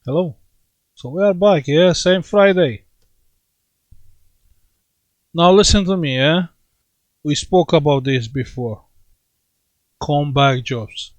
Hello. So we are back, yeah? Same Friday. Now listen to me, yeah? We spoke about this before. Comeback jobs.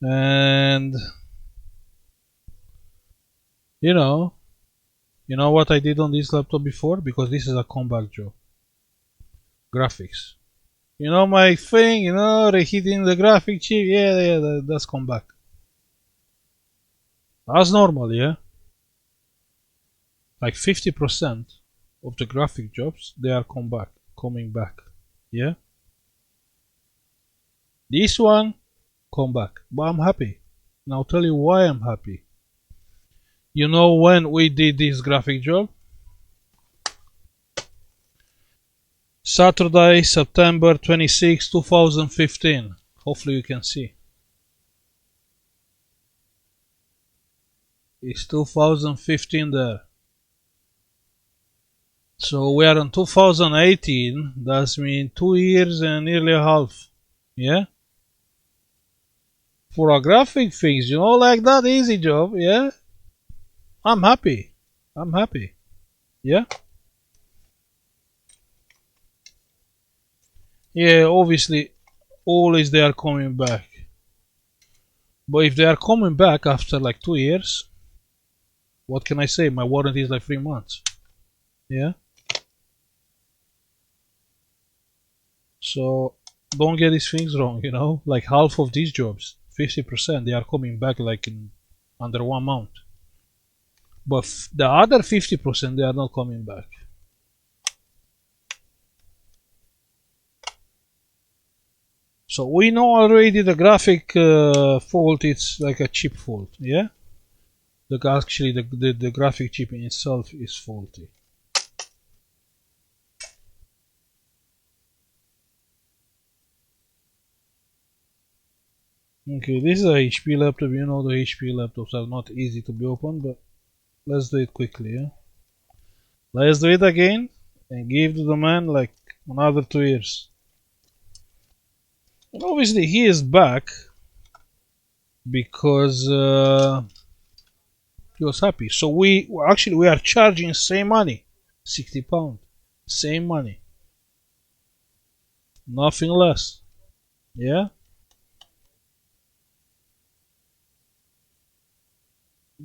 And you know, you know what I did on this laptop before? Because this is a comeback job. Graphics. You know my thing, reheating the graphic chip, yeah, that's comeback. As normal, yeah? Like 50% of the graphic jobs, they are coming back. Yeah? This one, come back. But I'm happy. And I'll tell you why I'm happy. You know when we did this graphic job? Saturday, September 26, 2015. Hopefully you can see. It's 2015 there. So we are in 2018. That's mean 2 years and nearly a half. Yeah? For a graphic things, like that easy job, yeah? I'm happy. I'm happy. Yeah? Yeah, obviously, always they are coming back. But if they are coming back after like 2 years, what can I say? My warranty is like 3 months. Yeah. So don't get these things wrong. Like half of these jobs, 50%, they are coming back like in under 1 month. But the other 50%, they are not coming back. So we know already the graphic fault. It's like a chip fault. Yeah. Actually the graphic chip in itself is faulty. Okay, this is a HP laptop. You know the HP laptops are not easy to be opened, but let's do it quickly, yeah? Let's do it again and give to the man like another 2 years. And obviously he is back because he was happy. So we are charging same money, £60, same money, nothing less. Yeah.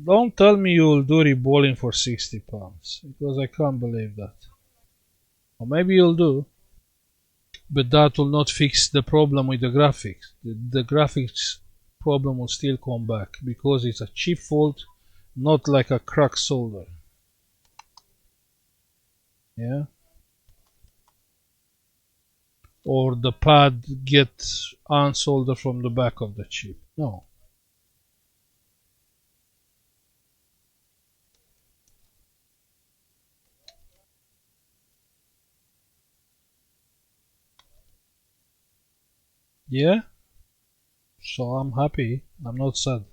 Don't tell me you'll do reballing for £60 because I can't believe that. Or maybe you'll do, but that will not fix the problem with the graphics. The graphics problem will still come back because it's a chip fault, not like a crack solder. Yeah. Or the pad gets unsoldered from the back of the chip. No. Yeah. So I'm happy. I'm not sad.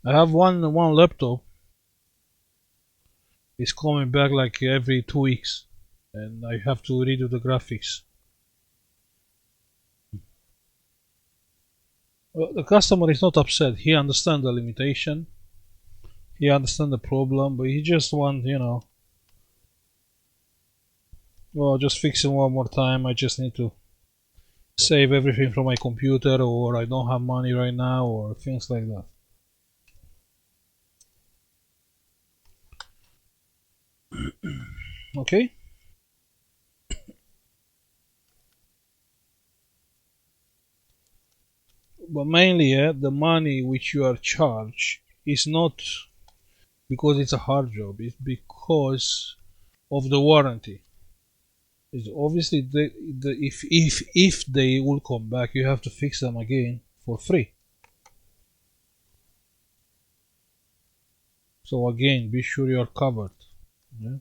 I have one laptop. It's coming back like every 2 weeks, and I have to redo the graphics. Well, the customer is not upset. He understands the limitation. He understands the problem, but he just want, well, just fix it one more time. I just need to save everything from my computer, or I don't have money right now, or things like that. Okay. But mainly, yeah, the money which you are charged is not because it's a hard job. It's because of the warranty. It's obviously if they will come back, you have to fix them again for free. So again, be sure you're covered. Yeah?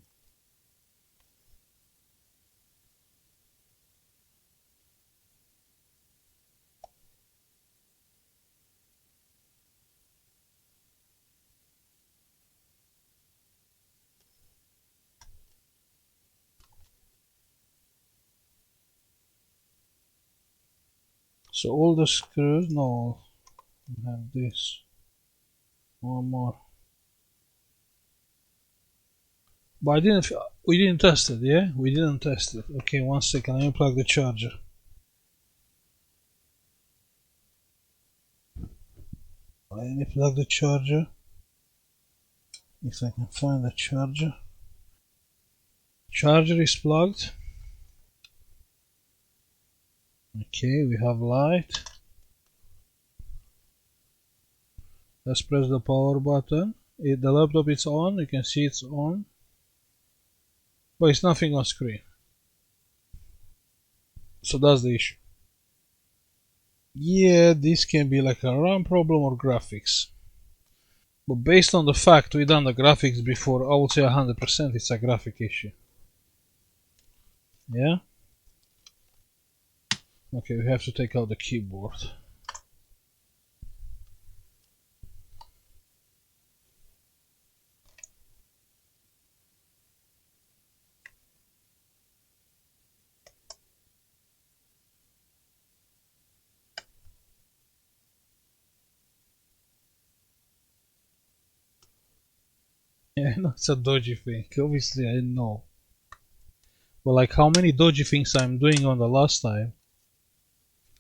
So all the screws, no, we have this. One more. But we didn't test it, yeah? We didn't test it. Okay, one second, let me plug the charger. Let me plug the charger. If I can find the charger. Charger is plugged. Okay, we have light. Let's press the power button. The laptop is on, you can see it's on. But it's nothing on screen. So that's the issue. Yeah, this can be like a RAM problem or graphics. But based on the fact we done the graphics before, I would say 100% it's a graphic issue. Yeah? Okay, we have to take out the keyboard. Yeah, I know it's a dodgy thing. Obviously, I know. But like how many dodgy things I'm doing on the last time,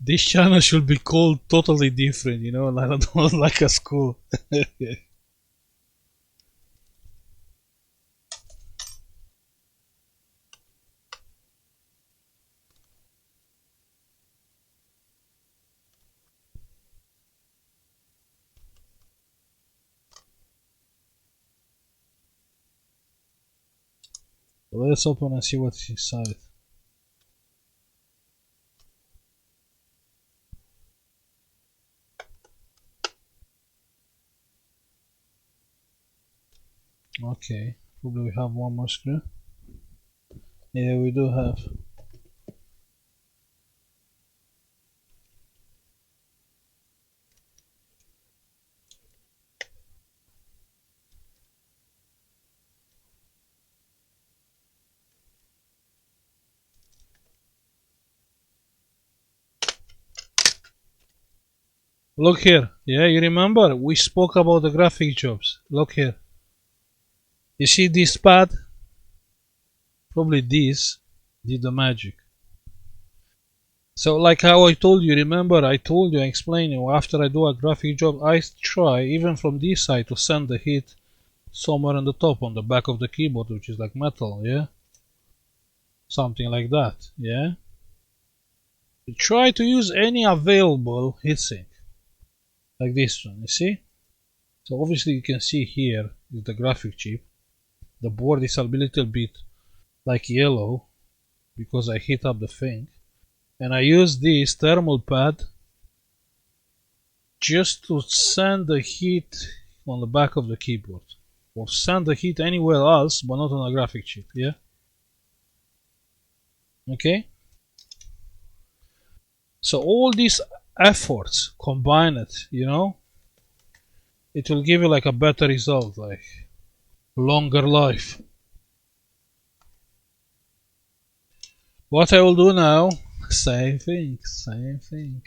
this channel should be called totally different, you know, and I don't know, like a school. Let's open and see what's inside. Okay, probably we have one more screw. Yeah, we do have. Look here. Yeah, you remember? We spoke about the graphic jobs. Look here. You see this pad? Probably this did the magic. So like how I told you, remember I told you, I explained you, after I do a graphic job, I try even from this side to send the heat somewhere on the top, on the back of the keyboard, which is like metal, yeah? Something like that, yeah? Try to use any available heatsink, like this one, you see? So obviously you can see here is the graphic chip. The board is a little bit like yellow because I heat up the thing. And I use this thermal pad just to send the heat on the back of the keyboard. Or send the heat anywhere else, but not on a graphic chip, yeah? Okay? So all these efforts combined, you know, it will give you like a better result, like longer life. What I will do now, same thing, same thing.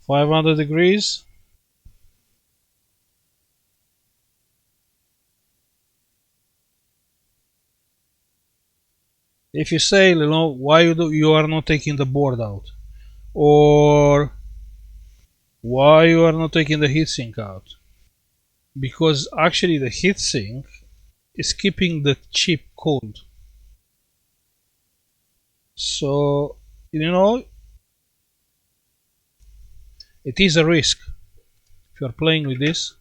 500 degrees. If you say, you know, why you are not taking the board out, or why you are not taking the heatsink out, because actually the heatsink is keeping the chip cold. So, you know, it is a risk. If you are playing with this,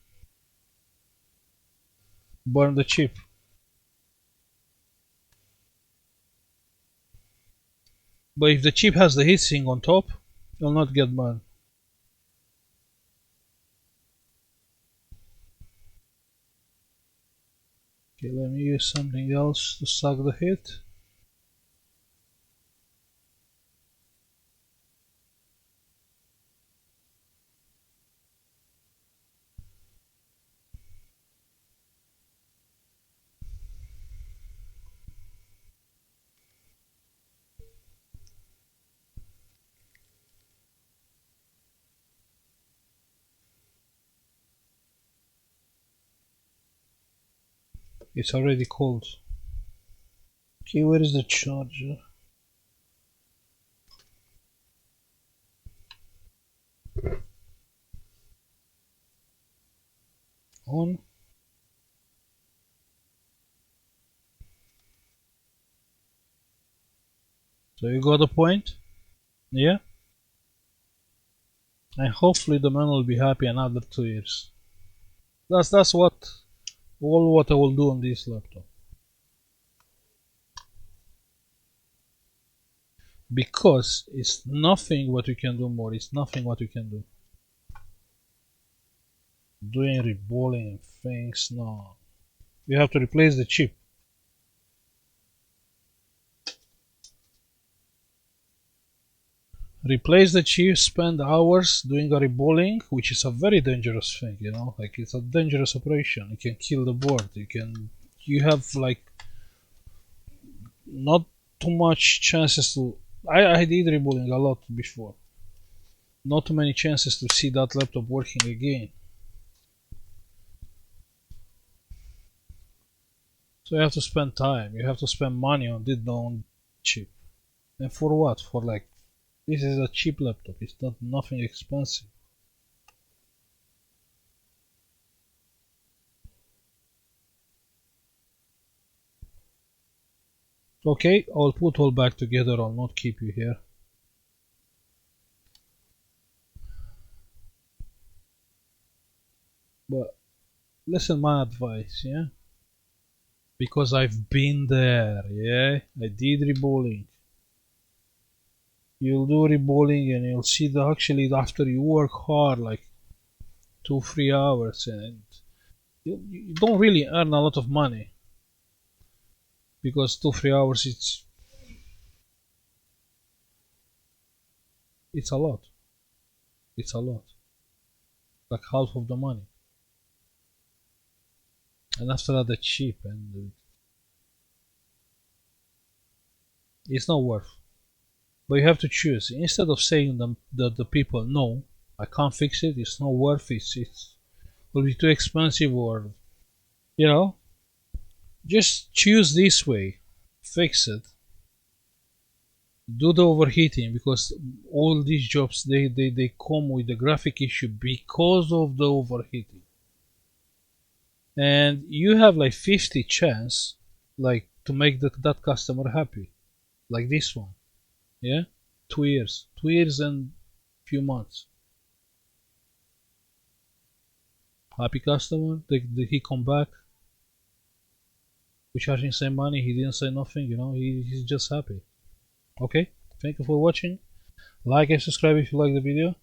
burn the chip. But if the chip has the heatsink on top, you'll not get burned. Okay, let me use something else to suck the heat. It's already cold. Okay, where is the charger? On. So you got the point? Yeah? And hopefully the man will be happy another 2 years. That's what I will do on this laptop. Because it's nothing what you can do more. It's nothing what you can do. Doing reballing things, no. You have to replace the chip. Replace the chip, spend hours doing a reballing, which is a very dangerous thing, you know, like it's a dangerous operation. You can kill the board. You have like not too much chances to. I did reballing a lot before. Not too many chances to see that laptop working again. So you have to spend time. You have to spend money on this non chip. And for what? For like this is a cheap laptop. It's not nothing expensive. Okay, I'll put all back together. I'll not keep you here. But listen my advice, yeah? Because I've been there, yeah? I did reballing. You'll do reballing and you'll see that actually after you work hard, like 2-3 hours, and you don't really earn a lot of money. Because 2-3 hours it's a lot. It's a lot. Like half of the money. And after that, it's cheap and it's not worth. But you have to choose. Instead of saying that the people, no, I can't fix it, it's not worth it, it will be too expensive, or, you know, just choose this way. Fix it. Do the overheating, because all these jobs, they come with the graphic issue because of the overheating. And you have like 50 chance like to make that customer happy, like this one, yeah, 2 years and few months, happy customer. He come back, we charge him same money, he didn't say nothing, you know, he's just happy. Okay, thank you for watching. Like and subscribe if you like the video,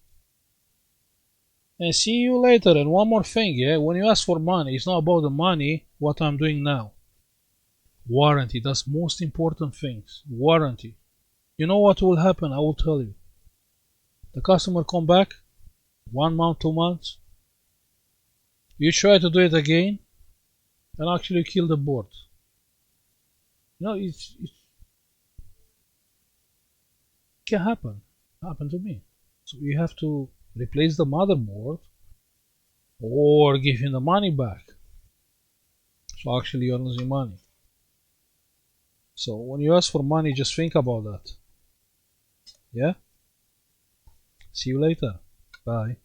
and see you later. And one more thing, yeah, when you ask for money, it's not about the money what I'm doing now. Warranty, that's most important things. Warranty. You know what will happen? I will tell you. The customer come back 1 month, 2 months. You try to do it again, and actually kill the board. You know, it can happen. It happened to me. So you have to replace the motherboard or give him the money back. So actually you're losing money. So when you ask for money, just think about that. Yeah? See you later. Bye.